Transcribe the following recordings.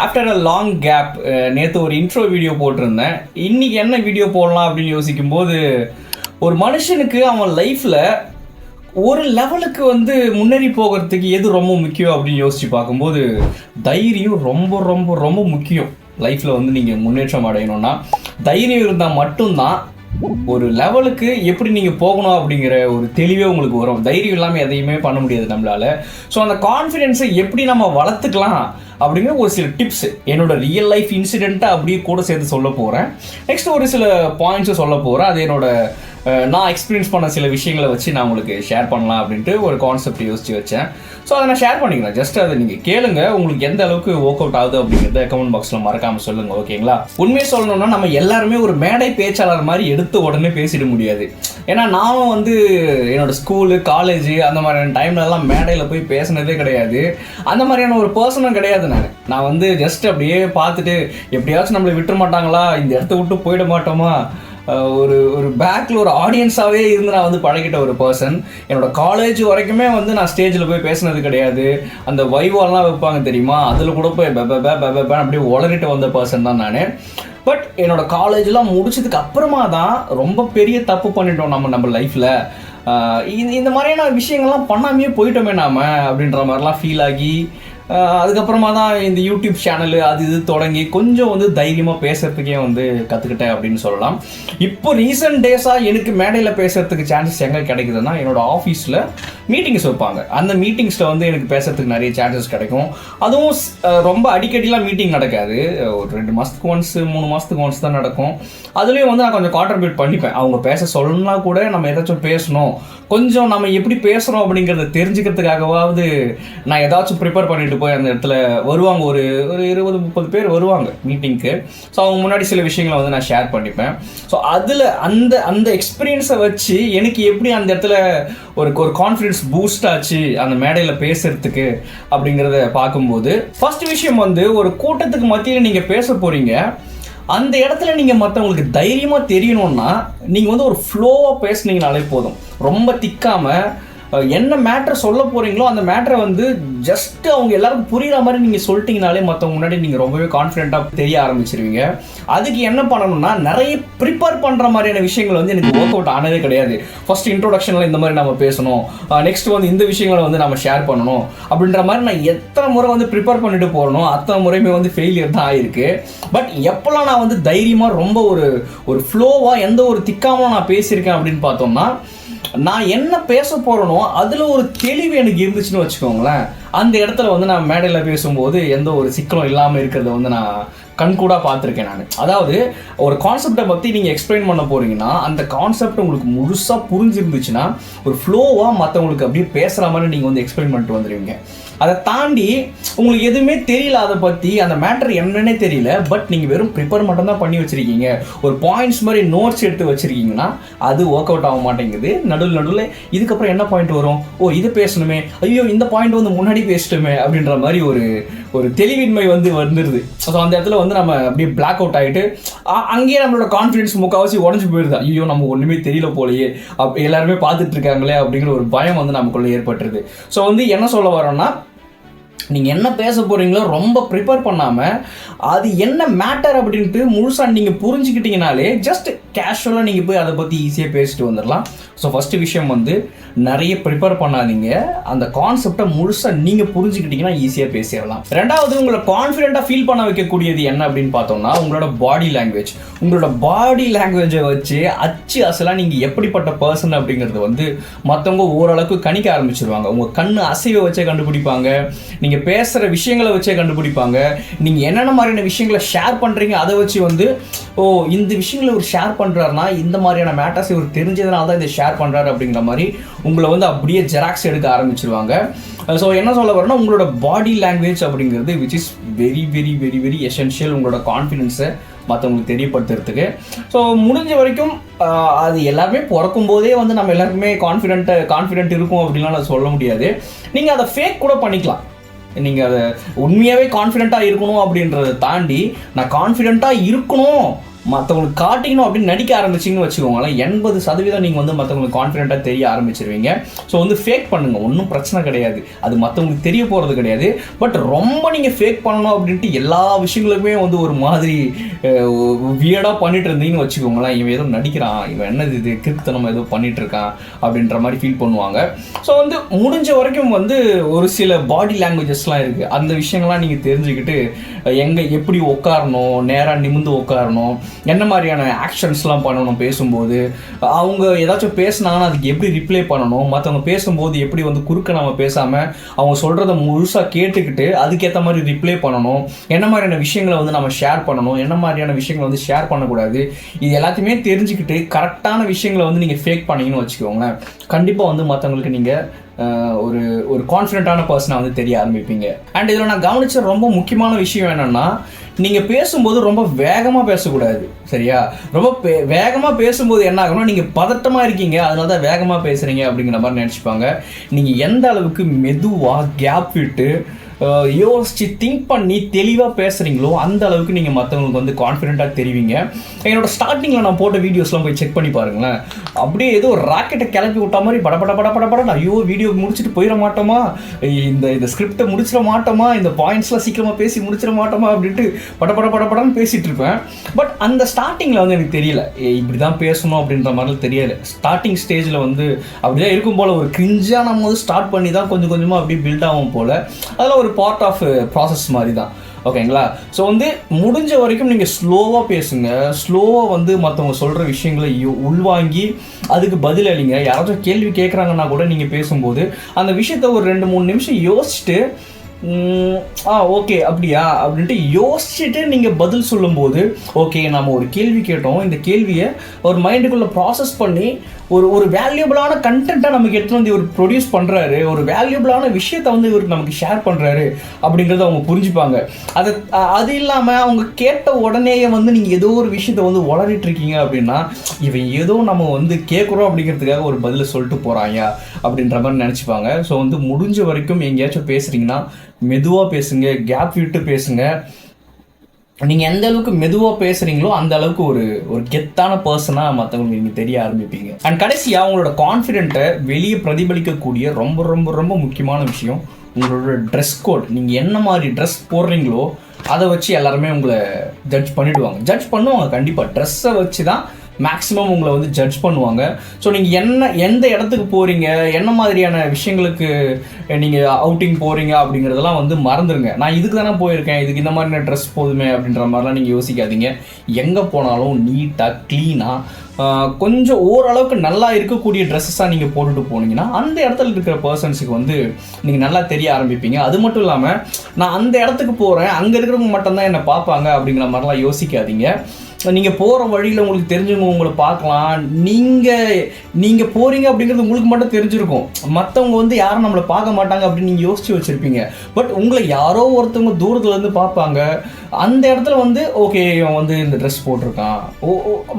After a long gap நேற்று ஒரு intro video போட்டிருந்தேன். இன்றைக்கி என்ன வீடியோ போடலாம் அப்படின்னு யோசிக்கும்போது, ஒரு மனுஷனுக்கு அவன் லைஃப்பில் ஒரு லெவலுக்கு முன்னேறி போகிறதுக்கு எது ரொம்ப முக்கியம் அப்படின்னு யோசித்து பார்க்கும்போது, தைரியம் ரொம்ப ரொம்ப ரொம்ப முக்கியம். லைஃப்பில் நீங்கள் முன்னேற்றம் அடையணும்னா தைரியம் இருந்தால் மட்டும்தான் ஒரு லெவலுக்கு எப்படி நீங்கள் போகணும் அப்படிங்கிற ஒரு தெளிவே உங்களுக்கு வரும். தைரியம் இல்லாமல் எதையுமே பண்ண முடியாது நம்மளால். ஸோ அந்த கான்ஃபிடென்ஸை எப்படி நம்ம வளர்த்துக்கலாம் அப்படிங்கிற ஒரு சில டிப்ஸ் என்னோட ரியல் லைஃப் இன்சிடெண்ட்டை அப்படியே கூட சேர்த்து சொல்ல போகிறேன். நெக்ஸ்ட் ஒரு சில பாயிண்ட்ஸும் சொல்ல போகிறேன். அது என்னோட நான் எக்ஸ்பீரியன்ஸ் பண்ண சில விஷயங்களை வச்சு நான் உங்களுக்கு ஷேர் பண்ணலாம் அப்படின்ட்டு ஒரு கான்செப்ட் யோசித்து வச்சேன். ஸோ அதை நான் ஷேர் பண்ணிக்கிறேன். ஜஸ்ட் அதை நீங்கள் கேளுங்க. உங்களுக்கு எந்த அளவுக்கு ஒர்க் அவுட் ஆகுது அப்படிங்கிறத கமெண்ட் பாக்ஸில் மறக்காமல் சொல்லுங்கள். ஓகேங்களா? உண்மையை சொல்லணும்னா நம்ம எல்லாருமே ஒரு மேடை பேச்சாளர் மாதிரி எடுத்து உடனே பேசிட முடியாது. ஏன்னா நானும் என்னோட ஸ்கூலு காலேஜ் அந்த மாதிரியான டைம்லலாம் மேடையில் போய் பேசினதே கிடையாது. அந்த மாதிரியான ஒரு பர்சனும் கிடையாது. நான் ஜஸ்ட் அப்படியே பார்த்துட்டு எப்படியாச்சும் நம்மளை விட்டுற மாட்டாங்களா, இந்த இடத்த விட்டு போயிட மாட்டோமா, ஒரு பேக்கில் ஒரு ஆடியன்ஸாகவே இருந்து நான் பழகிட்ட ஒரு பர்சன். என்னோடய காலேஜ் வரைக்குமே நான் ஸ்டேஜில் போய் பேசினது கிடையாது. அந்த வைவாலாம் வைப்பாங்க தெரியுமா, அதில் கூட போய் அப்படியே உளறிட்டு வந்த பர்சன் தான் நான். பட் என்னோடய காலேஜெலாம் முடிச்சதுக்கு அப்புறமா தான் ரொம்ப பெரிய தப்பு பண்ணிட்டோம் நம்ம லைஃப்பில். இந்த மாதிரியான விஷயங்கள்லாம் பண்ணாமையே போயிட்டோமே நாம் அப்படின்ற மாதிரிலாம் ஃபீல் ஆகி, அதுக்கப்புறமா தான் இந்த யூடியூப் சேனலு அது இது தொடங்கி கொஞ்சம் தைரியமாக பேசுகிறதுக்கே கற்றுக்கிட்டேன் அப்படின்னு சொல்லலாம். இப்போ ரீசெண்ட் டேஸாக எனக்கு மேடையில் பேசுகிறதுக்கு சான்சஸ் எங்கே கிடைக்குதுன்னா, என்னோடய ஆஃபீஸில் மீட்டிங்ஸ் வைப்பாங்க. அந்த மீட்டிங்ஸில் எனக்கு பேசுகிறதுக்கு நிறைய சான்சஸ் கிடைக்கும். அதுவும் ரொம்ப அடிக்கடிலாம் மீட்டிங் நடக்காது. ஒரு 2 மாதத்துக்கு ஒன்ஸ் 3 மாதத்துக்கு ஒன்ஸ் தான் நடக்கும். அதுலேயும் நான் கொஞ்சம் கான்ட்ரிபியூட் பண்ணிப்பேன். அவங்க பேச சொல்லணும்னா கூட நம்ம ஏதாச்சும் பேசணும், கொஞ்சம் நம்ம எப்படி பேசுகிறோம் அப்படிங்கிறத தெரிஞ்சுக்கிறதுக்காகவாவது நான் ஏதாச்சும் ப்ரிப்பேர் பண்ணிட்டு போய் அந்த இடத்துல வருவாங்க. ஒரு 20-30 பேர் வருவாங்க மீட்டிங்க்கு. ஸோ அவங்க முன்னாடி சில விஷயங்களை நான் ஷேர் பண்ணிப்பேன். ஸோ அதில் அந்த எக்ஸ்பீரியன்ஸை வச்சு எனக்கு எப்படி அந்த இடத்துல ஒரு கான்ஃபிடன்ஸ் பூஸ்ட் ஆச்சு அந்த மேடையில் பேசுறதுக்கு அப்படிங்கிறத பார்க்கும்போது, ஃபர்ஸ்ட் விஷயம் ஒரு கூட்டத்துக்கு மத்தியில் நீங்கள் பேச போகிறீங்க. அந்த இடத்துல நீங்கள் மற்றவங்களுக்கு தைரியமாக தெரியணும்னா நீங்கள் ஒரு ஃப்ளோவாக பேசுனீங்கனாலே போதும். ரொம்ப திக்காமல் என்ன மேட்ரை சொல்ல போகிறீங்களோ அந்த மேட்ரை ஜஸ்ட்டு அவங்க எல்லாருக்கும் புரிகிற மாதிரி நீங்கள் சொல்லிட்டீங்கனாலே மற்றவங்க முன்னாடி நீங்கள் ரொம்பவே கான்ஃபிடென்ட்டாக தெரிய ஆரம்பிச்சிருவீங்க. அதுக்கு என்ன பண்ணணும்னா, நிறைய ப்ரிப்பேர் பண்ணுற மாதிரியான விஷயங்கள் எனக்கு ஒர்க் அவுட் ஆனதே கிடையாது. ஃபர்ஸ்ட் இன்ட்ரோடக்ஷனில் இந்த மாதிரி நம்ம பேசணும், நெக்ஸ்ட் இந்த விஷயங்களை நம்ம ஷேர் பண்ணணும் அப்படின்ற மாதிரி நான் எத்தனை முறை ப்ரிப்பேர் பண்ணிட்டு போகணும், அத்தனை முறையுமே ஃபெயிலியர் தான் ஆகிருக்கு. பட் எப்போல்லாம் நான் தைரியமாக ரொம்ப ஒரு ஃப்ளோவாக எந்த ஒரு திக்காமல் நான் பேசியிருக்கேன் அப்படின்னு பார்த்தோம்னா, நான் என்ன பேச போகிறேனோ அதில் ஒரு தெளிவு எனக்கு இருந்துச்சுன்னு வச்சுக்கோங்களேன். அந்த இடத்துல நான் மேடையில் பேசும்போது எந்த ஒரு சிக்கலும் இல்லாமல் இருக்கிறத நான் கண்கூடாக பார்த்துருக்கேன் நான். அதாவது ஒரு கான்செப்டை பற்றி நீங்கள் எக்ஸ்பிளைன் பண்ண போகிறீங்கன்னா அந்த கான்செப்ட் உங்களுக்கு முழுசாக புரிஞ்சிருந்துச்சுன்னா ஒரு ஃப்ளோவாக மற்றவங்களுக்கு அப்படியே பேசுகிற மாதிரி நீங்கள் எக்ஸ்பிளைன் பண்ணிட்டு வந்துடுவீங்க. அதை தாண்டி உங்களுக்கு எதுவுமே தெரியல, அதை பற்றி அந்த மேட்டர் என்னன்னே தெரியல, பட் நீங்கள் வெறும் ப்ரிப்பேர் மட்டும்தான் பண்ணி வச்சுருக்கீங்க, ஒரு பாயிண்ட்ஸ் மாதிரி நோட்ஸ் எடுத்து வச்சுருக்கீங்கன்னா அது ஒர்க் அவுட் ஆக மாட்டேங்குது. நடுவில் இதுக்கப்புறம் என்ன பாயிண்ட் வரும், ஓ இது பேசணுமே, ஐயோ இந்த பாயிண்ட் முன்னாடி பேசிட்டோமே அப்படின்ற மாதிரி ஒரு தெளிவின்மை வந்துடுது. ஸோ அந்த இடத்துல நம்ம அப்படியே பிளாக் அவுட் ஆகிட்டு அங்கேயே நம்மளோட கான்ஃபிடன்ஸ் முக்கால்வாசி உடஞ்சி போயிடுது. ஐயோ நம்ம ஒன்றுமே தெரியல போலையே, எல்லாருமே பார்த்துட்டு இருக்காங்களே அப்படிங்கிற ஒரு பயம் நமக்குள்ளே ஏற்பட்டுருது. ஸோ என்ன சொல்ல வரோன்னா, நீங்கள் என்ன பேச போகிறீங்களோ ரொம்ப ப்ரிப்பேர் பண்ணாமல் அது என்ன மேட்டர் அப்படின்ட்டு முழுசாக நீங்கள் புரிஞ்சுக்கிட்டீங்கனாலே ஜஸ்ட் கேஷுவலாக நீங்கள் போய் அதை பற்றி ஈஸியாக பேசிட்டு வந்துடலாம். ஸோ ஃபஸ்ட்டு விஷயம் நிறைய ப்ரிப்பேர் பண்ணாதீங்க. அந்த கான்செப்டை முழுசாக நீங்கள் புரிஞ்சுக்கிட்டீங்கன்னா ஈஸியாக பேசிடலாம். ரெண்டாவது, உங்களை கான்ஃபிடென்ட்டாக ஃபீல் பண்ண வைக்கக்கூடியது என்ன அப்படின்னு பார்த்தோம்னா, உங்களோட பாடி லாங்குவேஜ். உங்களோட பாடி லாங்குவேஜை வச்சு அச்சு அசலாக நீங்கள் எப்படிப்பட்ட பர்சன் அப்படிங்கிறது மற்றவங்க ஓரளவுக்கு கணிக்க ஆரம்பிச்சிருவாங்க. உங்கள் கண் அசைவை வச்சே கண்டுபிடிப்பாங்க, நீங்கள் பேசுகிற விஷயங்களை வச்சே கண்டுபிடிப்பாங்க, நீங்கள் என்னென்ன மாதிரியான விஷயங்களை ஷேர் பண்ணுறீங்க அதை வச்சு ஓ இந்த விஷயங்களை ஒரு ஷேர் பண்ணுறாருனா இந்த மாதிரியான மேட்டர்ஸ் இவர் தெரிஞ்சதுனால தான் இதை ஷேர் பண்ணுறாரு அப்படிங்கிற மாதிரி உங்களை அப்படியே ஜெராக்ஸ் எடுக்க ஆரம்பிச்சிருவாங்க. ஸோ என்ன சொல்ல வரேன்னா, உங்களோட பாடி லாங்குவேஜ் அப்படிங்கிறது which is very very very very essential உங்களோட கான்ஃபிடென்ஸை மற்றவங்களுக்கு தெரியப்படுத்துறதுக்கு. ஸோ முடிஞ்ச வரைக்கும் அது எல்லாருமே பிறக்கும் போதே நம்ம எல்லாருக்குமே கான்ஃபிடென்ட் இருக்கும் அப்படின்லாம் நான் சொல்ல முடியாது. நீங்கள் அதை ஃபேக் கூட பண்ணிக்கலாம். நீங்கள் அதை உண்மையாகவே கான்ஃபிடென்ட்டாக இருக்கணும் அப்படின்றத தாண்டி நான் கான்ஃபிடென்ட்டாக இருக்கணும் மற்றவங்களுக்கு காட்டிக்கணும் அப்படின்னு நடிக்க ஆரம்பிச்சிங்கன்னு வச்சுக்கோங்களேன், 80% நீங்கள் வந்து மற்றவங்களுக்கு கான்ஃபிடென்ட்டாக தெரிய ஆரம்பிச்சிருவீங்க. ஸோ வந்து ஃபேக் பண்ணுங்கள், ஒன்றும் பிரச்சனை கிடையாது, அது மற்றவங்களுக்கு தெரிய போகிறது கிடையாது. பட் ரொம்ப நீங்கள் ஃபேக் பண்ணணும் அப்படின்ட்டு எல்லா விஷயங்களுக்குமே வந்து ஒரு மாதிரி வியர்டாக பண்ணிட்டு இருந்தீங்கன்னு வச்சுக்கோங்களேன், இவன் ஏதோ நடிக்கிறான், இவன் என்னது இது கிறுக்குத்தனம் ஏதோ பண்ணிட்டு இருக்கான் அப்படின்ற மாதிரி ஃபீல் பண்ணுவாங்க. ஸோ வந்து முடிஞ்ச வரைக்கும் வந்து ஒரு சில பாடி லாங்குவேஜஸ்லாம் இருக்குது, அந்த விஷயங்கள்லாம் நீங்கள் தெரிஞ்சுக்கிட்டு எங்கே எப்படி உட்காரணும், நேராக நிமிந்து உட்காரணும், என்ன மாதிரியான ஆக்ஷன்ஸ்லாம் பண்ணணும் பேசும்போது, அவங்க ஏதாச்சும் பேசினாங்கன்னா அதுக்கு எப்படி ரிப்ளை பண்ணணும், மற்றவங்க பேசும்போது எப்படி வந்து குறுக்க நம்ம பேசாமல் அவங்க சொல்கிறத முழுசாக கேட்டுக்கிட்டு அதுக்கேற்ற மாதிரி ரிப்ளை பண்ணணும், என்ன மாதிரியான விஷயங்களை வந்து நம்ம ஷேர் பண்ணணும், என்ன மாதிரியான விஷயங்களை வந்து ஷேர் பண்ணக்கூடாது, இது எல்லாத்தையுமே தெரிஞ்சுக்கிட்டு கரெக்டான விஷயங்களை வந்து நீங்கள் ஃபேக் பண்ணிங்கன்னு வச்சுக்கோங்களேன், கண்டிப்பாக வந்து மற்றவங்களுக்கு நீங்கள் ஒரு கான்ஃபிடென்ட்டான பர்சனாக வந்து தெரிய ஆரம்பிப்பீங்க. அண்ட் இதில் நான் கவனிச்ச ரொம்ப முக்கியமான விஷயம் என்னென்னா, நீங்கள் பேசும்போது ரொம்ப வேகமாக பேசக்கூடாது, சரியா? ரொம்ப வேகமாக பேசும்போது என்ன ஆகும்னா, நீங்கள் பதட்டமாக இருக்கீங்க அதனால தான் வேகமாக பேசுகிறீங்க அப்படிங்கிற மாதிரி நினச்சிப்பாங்க. நீங்கள் எந்த அளவுக்கு மெதுவாக கேப் விட்டு யோசிச்சு திங்க் பண்ணி தெளிவாக பேசுகிறீங்களோ அந்த அளவுக்கு நீங்கள் மற்றவங்களுக்கு வந்து கான்ஃபிடென்ட்டாக தெரிவிங்க. என்னோடய ஸ்டார்டிங்கில் நான் போட்ட வீடியோஸ்லாம் போய் செக் பண்ணி பாருங்களேன், அப்படியே ஏதோ ஒரு ராக்கெட்டை கிளப்பி விட்ட மாதிரி பட ஐயோ வீடியோ முடிச்சுட்டு போயிட மாட்டோமா, இந்த ஸ்கிரிப்டை முடிச்சிட மாட்டோமா, இந்த பாயிண்ட்ஸ்லாம் சீக்கிரமாக பேசி முடிச்சிட மாட்டோமா அப்படின்ட்டு படன்னு பேசிகிட்டு இருப்பேன். பட் அந்த ஸ்டார்டிங்கில் வந்து எனக்கு தெரியல இப்படி தான் பேசணும் அப்படின்ற மாதிரிலாம் தெரியலை. ஸ்டார்டிங் ஸ்டேஜில் வந்து அப்படி தான் இருக்கும் போல், ஒரு கிரிஞ்சாக நம்ம வந்து ஸ்டார்ட் பண்ணி தான் கொஞ்சம் கொஞ்சமாக அப்படியே பில்ட் ஆகும் போல், அதெல்லாம் ஒரு பார்ட் ஆஃப் ப்ராசஸ் மாதிரி தான், ஓகேங்களா? ஸோ வந்து முடிஞ்ச வரைக்கும் நீங்கள் ஸ்லோவாக பேசுங்க, ஸ்லோவாக வந்து மற்றவங்க சொல்கிற விஷயங்களை உள்வாங்கி அதுக்கு பதில் அளிங்க. யாராச்சும் கேள்வி கேட்குறாங்கன்னா கூட நீங்கள் பேசும்போது அந்த விஷயத்த ஒரு 2-3 நிமிஷம் யோசிச்சுட்டு ஓகே அப்படியா அப்படின்ட்டு யோசிச்சுட்டு நீங்கள் பதில் சொல்லும்போது, ஓகே நம்ம ஒரு கேள்வி கேட்டோம், இந்த கேள்வியை ஒரு மைண்டுக்குள்ளே ப்ராசஸ் பண்ணி ஒரு வேல்யூபிளான கண்டென்ட்டை நமக்கு எடுத்துகிட்டு வந்து இவர் ப்ரொடியூஸ் பண்ணுறாரு, ஒரு வேல்யூபிளான விஷயத்தை வந்து இவருக்கு நமக்கு ஷேர் பண்ணுறாரு அப்படிங்கிறத அவங்க புரிஞ்சுப்பாங்க. அது இல்லாமல் அவங்க கேட்ட உடனேயே வந்து நீங்கள் ஏதோ ஒரு விஷயத்தை வந்து உளறிட்டு இருக்கீங்க அப்படின்னா, இவன் ஏதோ நம்ம வந்து கேட்குறோம் அப்படிங்கிறதுக்காக ஒரு பதிலை சொல்லிட்டு போகிறாங்க அப்படின்ற மாதிரி நினச்சிப்பாங்க. ஸோ வந்து முடிஞ்ச வரைக்கும் எங்கேயாச்சும் பேசுகிறீங்கன்னா மெதுவாக பேசுங்க, கேப் விட்டு பேசுங்க. நீங்கள் எந்த அளவுக்கு மெதுவாக பேசுகிறீங்களோ அந்த அளவுக்கு ஒரு கெத்தான பர்சனாக மற்றவங்களுக்கு நீங்கள் தெரிய ஆரம்பிப்பீங்க. அண்ட் கடைசியாக அவங்களோட கான்ஃபிடென்ட்டை வெளியே பிரதிபலிக்கக்கூடிய ரொம்ப ரொம்ப ரொம்ப முக்கியமான விஷயம் உங்களோட ட்ரெஸ் கோட். நீங்கள் என்ன மாதிரி ட்ரெஸ் போடுறீங்களோ அதை வச்சு எல்லாருமே உங்களை ஜட்ஜ் பண்ணுவாங்க. கண்டிப்பாக ட்ரெஸ்ஸை வச்சு தான் மேக்ஸிமம் உங்களை வந்து ஜட்ஜ் பண்ணுவாங்க. ஸோ நீங்கள் எந்த இடத்துக்கு போகிறீங்க, என்ன மாதிரியான விஷயங்களுக்கு நீங்கள் அவுட்டிங் போகிறீங்க அப்படிங்கிறதெல்லாம் வந்து மறந்துடுங்க. நான் இதுக்கு தானே போயிருக்கேன், இதுக்கு இந்த மாதிரி ட்ரெஸ் போதுமே அப்படின்ற மாதிரிலாம் நீங்கள் யோசிக்காதீங்க. எங்கே போனாலும் நீட்டாக க்ளீனாக கொஞ்சம் ஓரளவுக்கு நல்லா இருக்கக்கூடிய ட்ரெஸ்ஸஸாக நீங்கள் போட்டுட்டு போனீங்கன்னா அந்த இடத்துல இருக்கிற பர்சன்ஸுக்கு வந்து நீங்கள் நல்லா தெரிய ஆரம்பிப்பீங்க. அது மட்டும் இல்லாமல் நான் அந்த இடத்துக்கு போகிறேன், அங்கே இருக்கிறவங்க மட்டும்தான் என்னை பார்ப்பாங்க அப்படிங்கிற மாதிரிலாம் யோசிக்காதீங்க. நீங்கள் போகிற வழியில் உங்களுக்கு தெரிஞ்சவங்க உங்களை பார்க்கலாம், நீங்கள் போகிறீங்க அப்படிங்கிறது உங்களுக்கு மட்டும் தெரிஞ்சிருக்கும், மற்றவங்க வந்து யாரும் நம்மளை பார்க்க மாட்டாங்க அப்படின்னு நீங்கள் யோசிச்சு வச்சுருப்பீங்க. பட் உங்களை யாரோ ஒருத்தவங்க தூரத்துலேருந்து பார்ப்பாங்க, அந்த இடத்துல வந்து ஓகே இவன் வந்து இந்த ட்ரெஸ் போட்டிருக்கான்,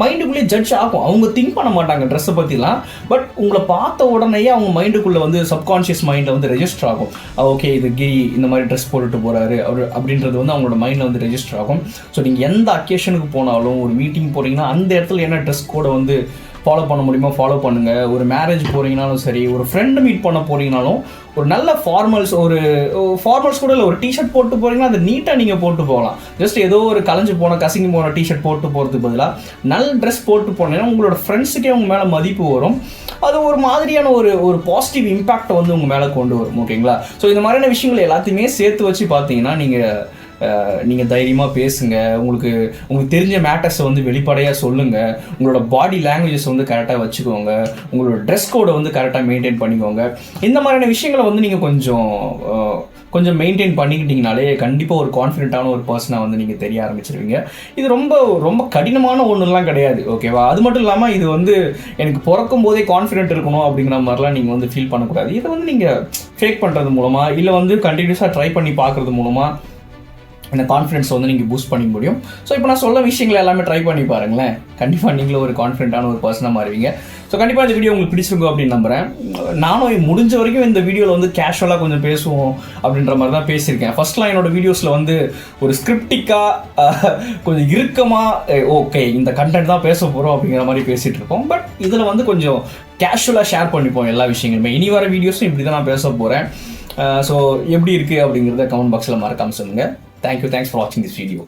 மைண்டுக்குள்ளேயே ஜட்ஜ் ஆகும். அவங்க திங்க் பண்ண மாட்டாங்க ட்ரெஸ்ஸை பற்றிலாம், பட் உங்களை பார்த்த உடனேயே அவங்க மைண்டுக்குள்ளே வந்து சப்கான்ஷியஸ் மைண்டில் வந்து ரெஜிஸ்டர் ஆகும். ஓகே இது கிரி இந்த மாதிரி ட்ரெஸ் போட்டுட்டு போகிறாரு அப்படின்றது வந்து அவங்களோட மைண்டில் வந்து ரெஜிஸ்டர் ஆகும். ஸோ நீங்கள் எந்த அக்கேஷனுக்கு போனாலும், ஒரு மீட்டிங் போகிறீங்கன்னா அந்த இடத்துல என்ன ட்ரெஸ் கோடை வந்து ஃபாலோ பண்ண முடியுமோ ஃபாலோ பண்ணுங்கள். ஒரு மேரேஜ் போகிறீங்கனாலும் சரி, ஒரு ஃப்ரெண்டு மீட் பண்ண போகிறீங்கனாலும் ஒரு நல்ல ஃபார்மல்ஸ் கூட இல்லை, ஒரு டிஷர்ட் போட்டு போகிறீங்கன்னா அது நீட்டாக நீங்கள் போட்டு போகலாம். ஜஸ்ட் ஏதோ ஒரு கசிங்கி போன டிஷர்ட் போட்டு போகிறதுக்கு பதிலாக நல்ல ட்ரெஸ் போட்டு போனீங்கன்னா உங்களோட ஃப்ரெண்ட்ஸுக்கே உங்கள் மேலே மதிப்பு வரும். அது ஒரு மாதிரியான ஒரு பாசிட்டிவ் இம்பேக்டை வந்து உங்கள் மேலே கொண்டு வரும், ஓகேங்களா? ஸோ இந்த மாதிரியான விஷயங்கள் எல்லாத்தையுமே சேர்த்து வச்சு பார்த்தீங்கன்னா நீங்கள் தைரியமாக பேசுங்க, உங்களுக்கு தெரிஞ்ச மேட்டர்ஸை வந்து வெளிப்படையாக சொல்லுங்கள், உங்களோட பாடி லாங்குவேஜஸ் வந்து கரெக்டாக வச்சுக்கோங்க, உங்களோட ட்ரெஸ் கோடை வந்து கரெக்டாக மெயின்டைன் பண்ணிக்கோங்க. இந்த மாதிரியான விஷயங்களை வந்து நீங்கள் கொஞ்சம் மெயின்டைன் பண்ணிக்கிட்டிங்கனாலே கண்டிப்பாக ஒரு கான்ஃபிடென்ட்டான ஒரு பர்சனாக வந்து நீங்கள் தெரிய ஆரம்பிச்சிருவீங்க. இது ரொம்ப ரொம்ப கடினமான ஒன்றுலாம் கிடையாது, ஓகேவா? அது மட்டும் இல்லாமல் இது வந்து எனக்கு பிறக்கும் போதே கான்ஃபிடென்ட் இருக்கணும் அப்படிங்கிற மாதிரிலாம் நீங்கள் வந்து ஃபீல் பண்ணக்கூடாது. இதை வந்து நீங்கள் ஃபேக் பண்ணுறது மூலமாக இல்லை வந்து கண்டினியூஸாக ட்ரை பண்ணி பார்க்குறது மூலமாக இந்த கான்ஃபிடன்ஸ் வந்து நீங்கள் பூஸ்ட் பண்ணிக்க முடியும். ஸோ இப்போ நான் சொல்ல விஷயங்களை எல்லாமே ட்ரை பண்ணி பாருங்களேன், கண்டிப்பாக நீங்களும் ஒரு கான்ஃபிடென்ட்டான ஒரு பர்சனாக மாறுவீங்க. ஸோ கண்டிப்பாக இந்த வீடியோ உங்களுக்கு பிடிச்சிருக்கும் அப்படின்னு நம்புகிறேன். நானும் முடிஞ்ச வரைக்கும் இந்த வீடியோவில் வந்து கேஷுவலாக கொஞ்சம் பேசுவோம் அப்படின்ற மாதிரி தான் பேசியிருக்கேன். ஃபர்ஸ்ட்லாம் என்னோட வீடியோஸில் வந்து ஒரு ஸ்கிரிப்டிக்காக கொஞ்சம் இறுக்கமாக ஓகே இந்த கண்டென்ட் தான் பேச போகிறோம் அப்படிங்கிற மாதிரி பேசிகிட்டு இருக்கோம். பட் இதில் வந்து கொஞ்சம் கேஷுவலாக ஷேர் பண்ணிப்போம் எல்லா விஷயங்களுமே. இனி வர வீடியோஸும் இப்படி தான் நான் பேச போகிறேன். ஸோ எப்படி இருக்குது அப்படிங்கிறத கமெண்ட் பாக்ஸில் மறக்காமல் சொல்லுங்கள். Thanks for watching this video.